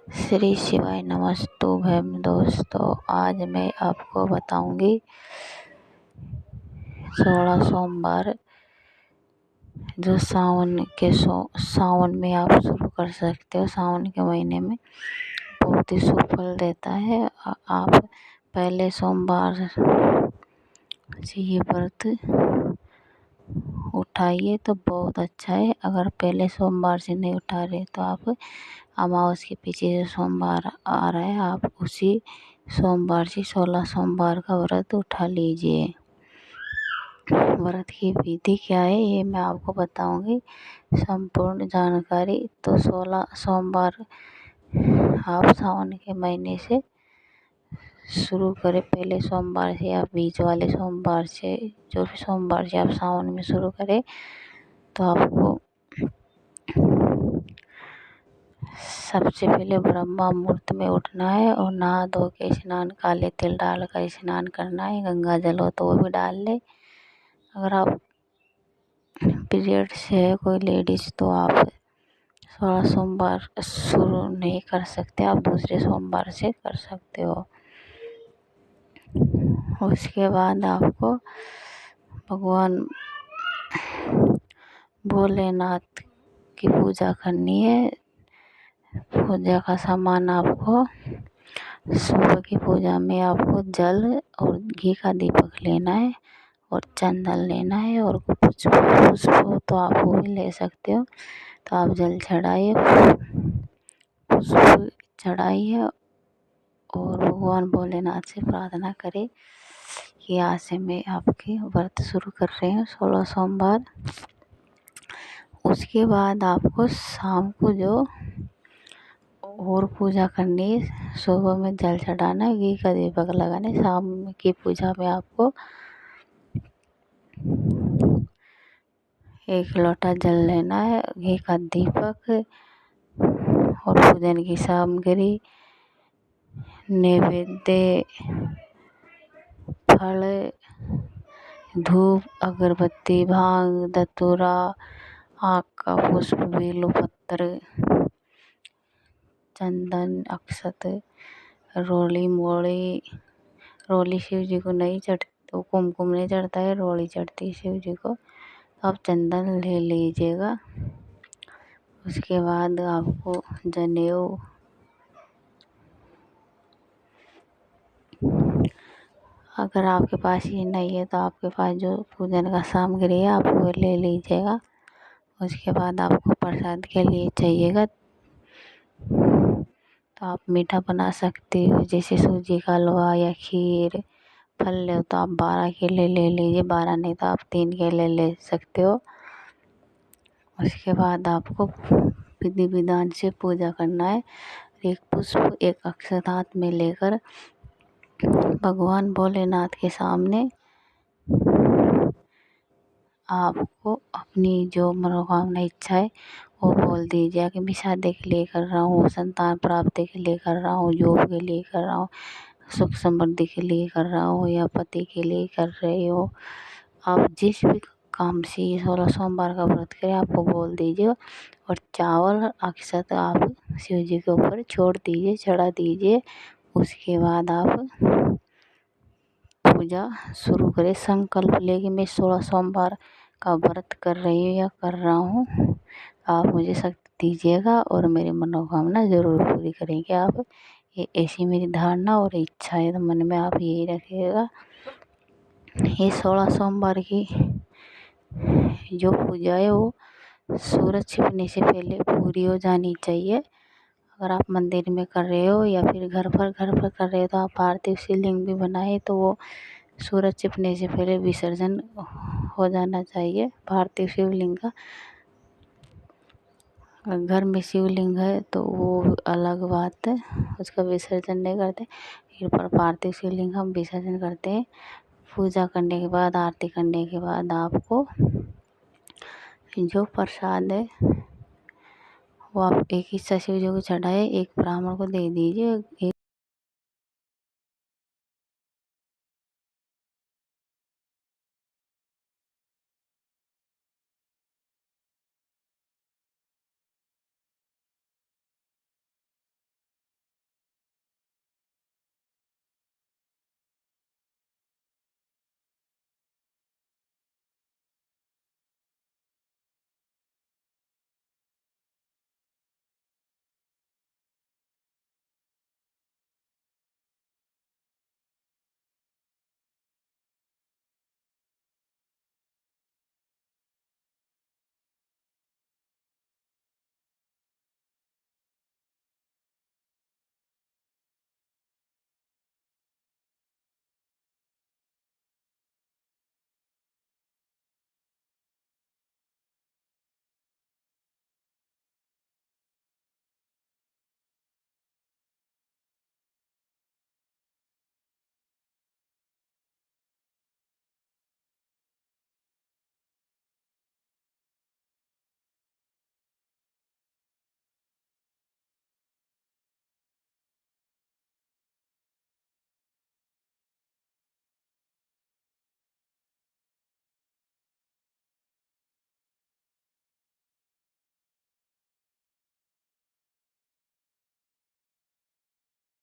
श्री शिवाय नमस्तुभ्यं दोस्तों। आज मैं आपको बताऊंगी 16 सोमवार जो सावन में आप शुरू कर सकते हो। सावन के महीने में बहुत ही शुभ फल देता है। आप पहले सोमवार से ये व्रत उठाइए तो बहुत अच्छा है। अगर पहले सोमवार से नहीं उठा रहे तो आप अमावस के पीछे जो सोमवार आ रहा है आप उसी सोमवार से 16 सोमवार का व्रत उठा लीजिए। व्रत की विधि क्या है ये मैं आपको बताऊंगी, संपूर्ण जानकारी। तो 16 सोमवार आप सावन के महीने से शुरू करें। पहले सोमवार से या बीच वाले सोमवार से, जो भी सोमवार से आप सावन में शुरू करें तो आपको सबसे पहले ब्रह्मा मुहूर्त में उठना है और नहा धो के स्नान, काले तिल डालकर स्नान करना है। गंगा जल हो तो वो भी डाल ले। अगर आप पीरियड से है कोई लेडीज़ तो आप 16 सोमवार शुरू नहीं कर सकते, आप दूसरे सोमवार से कर सकते हो। उसके बाद आपको भगवान भोलेनाथ की पूजा करनी है। पूजा का सामान आपको सुबह की पूजा में आपको जल और घी का दीपक लेना है और चंदन लेना है और पुष्प हो तो आप वो भी ले सकते हो। तो आप जल चढ़ाइए, पुष्प चढ़ाइए और भगवान भोलेनाथ से प्रार्थना करें कि आज से मैं आपके व्रत शुरू कर रही हूँ 16 सोमवार। उसके बाद आपको शाम को जो और पूजा करनी है, सुबह में जल चढ़ाना है, घी का दीपक लगाना है। शाम की पूजा में आपको 1 लोटा जल लेना है, घी का दीपक और पूजन की सामग्री, नैवेद्य, फल, धूप, अगरबत्ती, भांग, धतूरा, आक का पुष्प, बेलपत्र, चंदन, अक्षत, रोली मोली। रोली शिव जी को नहीं चढ़ती, तो कुमकुम नहीं चढ़ता है, रोली चढ़ती है शिव जी को। तो आप चंदन ले लीजिएगा। उसके बाद आपको जनेऊ, अगर आपके पास ये नहीं है तो आपके पास जो पूजन का सामग्री है आप वो ले लीजिएगा। उसके बाद आपको प्रसाद के लिए चाहिएगा तो आप मीठा बना सकते हो, जैसे सूजी का हलवा या खीर। फल ले तो आप 12 केले ले लीजिए, 12 नहीं तो आप 3 केले ले सकते हो। उसके बाद आपको विधि विधान से पूजा करना है। 1 पुष्प 1 अक्षत हाथ में लेकर भगवान भोलेनाथ के सामने आपको अपनी जो मनोकामना इच्छा है वो बोल दीजिए कि मैं शादी के लिए कर रहा हूँ, संतान प्राप्ति के लिए कर रहा हूँ, जॉब के लिए कर रहा हूँ, सुख समृद्धि के लिए कर रहा हूँ या पति के लिए कर रहे हो। आप जिस भी काम से ये 16 सोमवार का व्रत करें आपको बोल दीजिए और चावल अक्षत आप शिव जी के ऊपर छोड़ दीजिए, चढ़ा दीजिए। उसके बाद आप पूजा शुरू करें। संकल्प लेके मैं 16 सोमवार का व्रत कर रही हूँ या कर रहा हूँ, आप मुझे शक्ति दीजिएगा और मेरी मनोकामना ज़रूर पूरी करेंगे आप। ये ऐसी मेरी धारणा और इच्छा है, तो मन में आप यही रखिएगा। ये 16 सोमवार की जो पूजा है वो सूरज छिपने से पहले पूरी हो जानी चाहिए। अगर आप मंदिर में कर रहे हो या फिर घर पर कर रहे हो तो आप पार्थिव शिवलिंग भी बनाए तो वो सूरज छिपने से पहले विसर्जन हो जाना चाहिए पार्थिव शिवलिंग का। अगर घर में शिवलिंग है तो वो अलग बात है, उसका विसर्जन नहीं करते। फिर पर पार्थिव शिवलिंग हम विसर्जन करते हैं। पूजा करने के बाद, आरती करने के बाद आपको जो प्रसाद है वो आप 1 हिस्सा शिव जी को चढ़ाए, 1 ब्राह्मण को दे दीजिए।